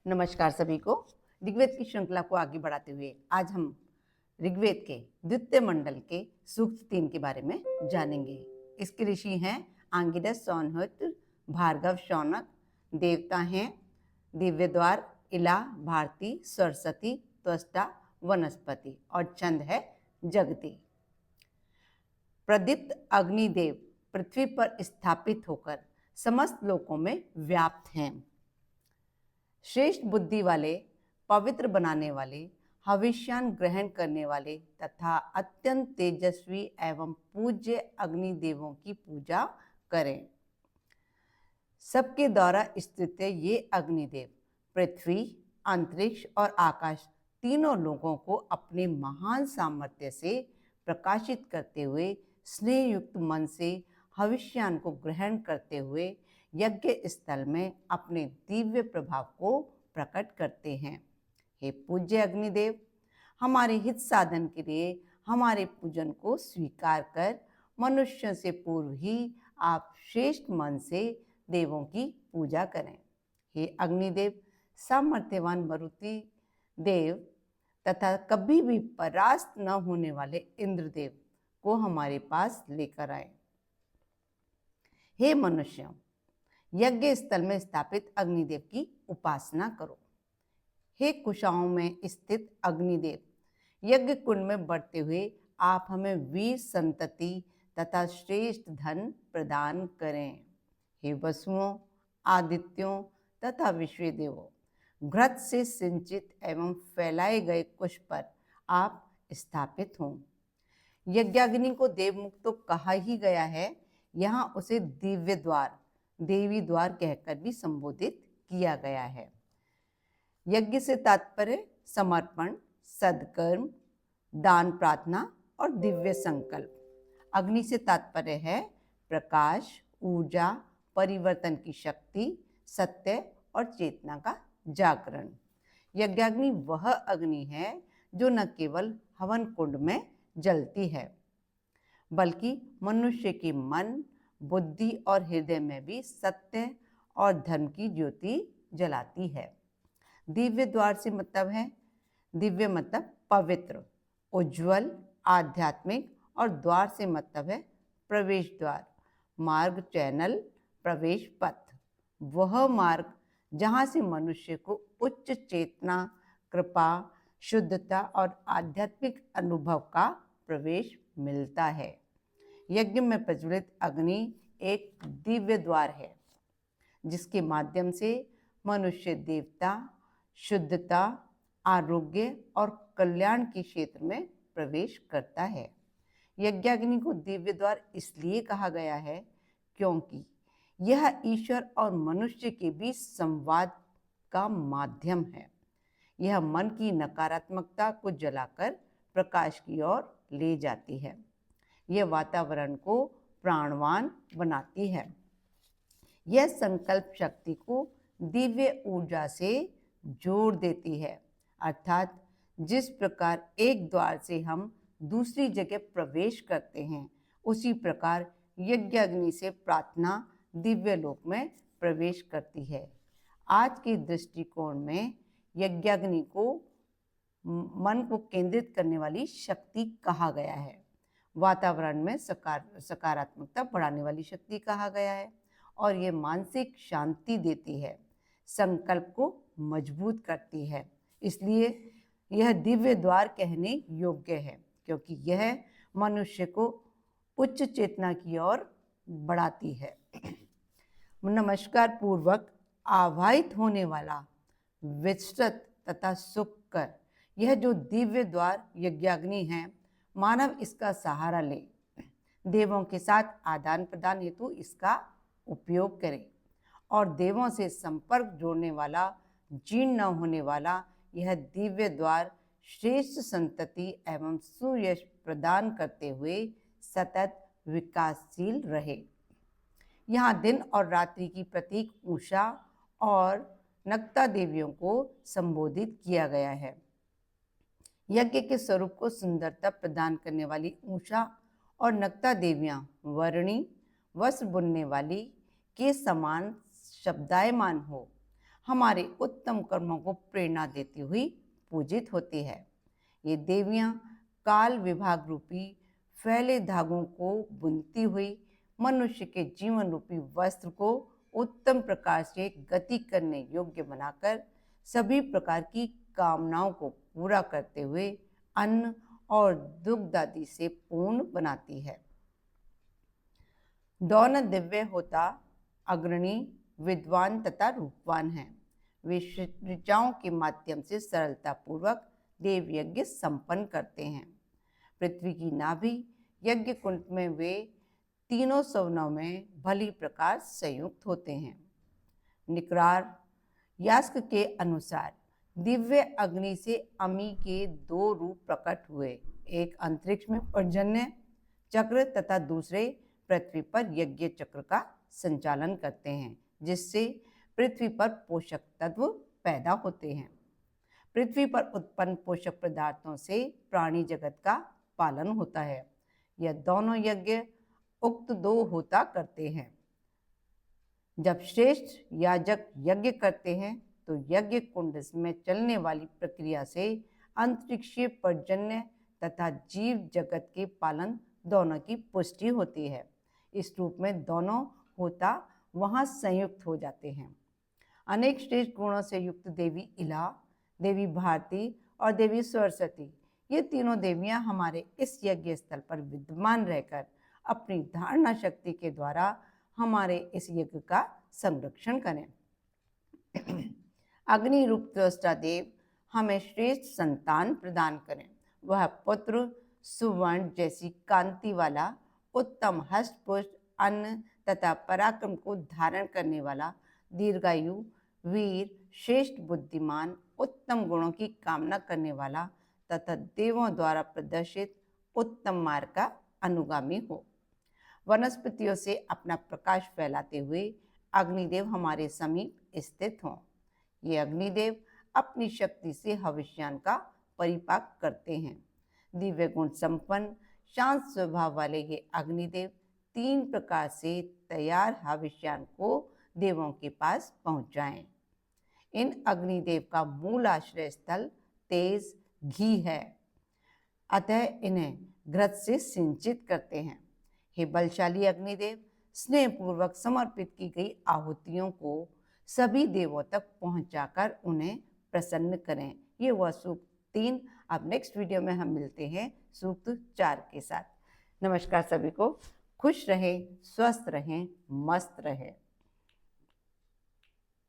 नमस्कार सभी को। ऋग्वेद की श्रृंखला को आगे बढ़ाते हुए आज हम ऋग्वेद के द्वितीय मंडल के सूक्त 3 के बारे में जानेंगे। इसके ऋषि हैं आंगिरस, सौनहत, भार्गव, शौनक। देवता हैं दिव्यद्वार, इला, भारती, सरस्वती, त्वष्टा, वनस्पति और छंद है जगती। प्रदीप्त अग्निदेव पृथ्वी पर स्थापित होकर समस्त लोकों में व्याप्त हैं। श्रेष्ठ बुद्धि वाले, पवित्र बनाने वाले, हविष्यान ग्रहण करने वाले तथा अत्यंत तेजस्वी एवं पूज्य अग्निदेवों की पूजा करें। सबके द्वारा स्तुत्य ये अग्निदेव पृथ्वी, अंतरिक्ष और आकाश तीनों लोगों को अपने महान सामर्थ्य से प्रकाशित करते हुए स्नेह युक्त मन से हविष्यान को ग्रहण करते हुए यज्ञ स्थल में अपने दिव्य प्रभाव को प्रकट करते हैं। हे पूज्य अग्निदेव, हमारे हित साधन के लिए हमारे पूजन को स्वीकार कर मनुष्य से पूर्व ही आप श्रेष्ठ मन से देवों की पूजा करें। हे अग्निदेव, सामर्थ्यवान मरुति देव तथा कभी भी परास्त न होने वाले इंद्रदेव को हमारे पास लेकर आए। हे मनुष्यों, यज्ञ स्थल में स्थापित अग्निदेव की उपासना करो। हे कुशाओं में स्थित अग्निदेव, यज्ञ कुंड में बढ़ते हुए आप हमें वीर संतति तथा श्रेष्ठ धन प्रदान करें। हे वसुओं, आदित्यों तथा विश्वदेवों, घृत से सिंचित एवं फैलाए गए कुश पर आप स्थापित हों। यज्ञाग्नि को देवमुख तो कहा ही गया है, यहाँ उसे दिव्य द्वार, देवी द्वार कहकर भी संबोधित किया गया है। यज्ञ से तात्पर्य समर्पण, सद्कर्म, दान, प्रार्थना और दिव्य संकल्प। अग्नि से तात्पर्य है प्रकाश, ऊर्जा, परिवर्तन की शक्ति, सत्य और चेतना का जागरण। यज्ञाग्नि वह अग्नि है जो न केवल हवन कुंड में जलती है बल्कि मनुष्य के मन, बुद्धि और हृदय में भी सत्य और धर्म की ज्योति जलाती है। दिव्य द्वार से मतलब है, दिव्य मतलब पवित्र, उज्ज्वल, आध्यात्मिक और द्वार से मतलब है प्रवेश द्वार, मार्ग, चैनल, प्रवेश पथ। वह मार्ग जहाँ से मनुष्य को उच्च चेतना, कृपा, शुद्धता और आध्यात्मिक अनुभव का प्रवेश मिलता है। यज्ञ में प्रज्वलित अग्नि एक दिव्य द्वार है जिसके माध्यम से मनुष्य देवता, शुद्धता, आरोग्य और कल्याण के क्षेत्र में प्रवेश करता है। यज्ञाग्नि को दिव्य द्वार इसलिए कहा गया है क्योंकि यह ईश्वर और मनुष्य के बीच संवाद का माध्यम है। यह मन की नकारात्मकता को जलाकर प्रकाश की ओर ले जाती है। यह वातावरण को प्राणवान बनाती है। यह संकल्प शक्ति को दिव्य ऊर्जा से जोड़ देती है, अर्थात जिस प्रकार एक द्वार से हम दूसरी जगह प्रवेश करते हैं, उसी प्रकार यज्ञाग्नि से प्रार्थना दिव्य लोक में प्रवेश करती है। आज के दृष्टिकोण में यज्ञाग्नि को मन को केंद्रित करने वाली शक्ति कहा गया है। वातावरण में सकारात्मकता बढ़ाने वाली शक्ति कहा गया है और ये मानसिक शांति देती है, संकल्प को मजबूत करती है। इसलिए यह दिव्य द्वार कहने योग्य है क्योंकि यह मनुष्य को उच्च चेतना की ओर बढ़ाती है। नमस्कार पूर्वक आवाहित होने वाला विस्तृत तथा सुखकर यह जो दिव्य द्वार यज्ञाग्नि है, मानव इसका सहारा ले देवों के साथ आदान प्रदान हेतु इसका उपयोग करे और देवों से संपर्क जोड़ने वाला, जीर्ण न होने वाला यह दिव्य द्वार श्रेष्ठ संतति एवं सुयश प्रदान करते हुए सतत विकासशील रहे। यहाँ दिन और रात्रि की प्रतीक उषा और नक्ता देवियों को संबोधित किया गया है। यज्ञ के स्वरूप को सुंदरता प्रदान करने वाली उषा और नक्ता देवियां वर्णी, वस्त्र बुनने वाली के समान शब्दायमान हो। हमारे उत्तम कर्मों को प्रेरणा देती हुई पूजित होती है। ये देवियां काल विभाग रूपी फैले धागों को बुनती हुई मनुष्य के जीवन रूपी वस्त्र को उत्तम प्रकार से गति करने योग्य बनाकर सभी प्रकार की कामनाओं को पूरा करते हुए अन्न और दुग्ध आदि से पूर्ण बनाती है। दोनों दिव्य होता अग्रणी, विद्वान तथा रूपवान हैं। वे ऋचाओं के माध्यम से सरलता पूर्वक देव यज्ञ संपन्न करते हैं। पृथ्वी की नाभि यज्ञ कुंड में वे तीनों सवनों में भली प्रकार संयुक्त होते हैं। निकरार यास्क के अनुसार दिव्य अग्नि से अमी के दो रूप प्रकट हुए, एक अंतरिक्ष में पर्जन्य चक्र तथा दूसरे पृथ्वी पर यज्ञ चक्र का संचालन करते हैं, जिससे पृथ्वी पर पोषक तत्व पैदा होते हैं। पृथ्वी पर उत्पन्न पोषक पदार्थों से प्राणी जगत का पालन होता है। यह दोनों यज्ञ उक्त दो होता करते हैं। जब श्रेष्ठ याजक यज्ञ करते हैं तो यज्ञ कुंड में चलने वाली प्रक्रिया से अंतरिक्षीय पर्जन्य तथा जीव जगत के पालन दोनों की पुष्टि होती है। इस रूप में दोनों होता वहां संयुक्त हो जाते हैं। अनेक श्रेष्ठ गुणों से युक्त देवी इला, देवी भारती और देवी सरस्वती, ये तीनों देवियां हमारे इस यज्ञ स्थल पर विद्यमान रहकर अपनी धारणा शक्ति के द्वारा हमारे इस यज्ञ का संरक्षण करें। अग्नि रूप त्वष्टा देव हमें श्रेष्ठ संतान प्रदान करें। वह पुत्र सुवर्ण जैसी कांति वाला, उत्तम हष्टपुष्ट, अन्न तथा पराक्रम को धारण करने वाला, दीर्घायु, वीर, श्रेष्ठ बुद्धिमान, उत्तम गुणों की कामना करने वाला तथा देवों द्वारा प्रदर्शित उत्तम मार्ग का अनुगामी हो। वनस्पतियों से अपना प्रकाश फैलाते हुए अग्निदेव हमारे समीप स्थित हों। ये अग्निदेव अपनी शक्ति से हविष्यान का परिपाक करते हैं। दिव्य गुण संपन्न शांत स्वभाव वाले ये अग्निदेव 3 प्रकार से तैयार हविष्यान को देवों के पास पहुंचाएं। इन अग्निदेव का मूल आश्रय स्थल तेज घी है, अतः इन्हें घृत से सिंचित करते हैं। हे बलशाली अग्निदेव, स्नेहपूर्वक समर्पित की गई आहुतियों को सभी देवों तक पहुंचाकर उन्हें प्रसन्न करें। ये हुआ सूक्त 3। अब नेक्स्ट वीडियो में हम मिलते हैं सूक्त 4 के साथ। नमस्कार सभी को, खुश रहें, स्वस्थ रहें, मस्त रहें।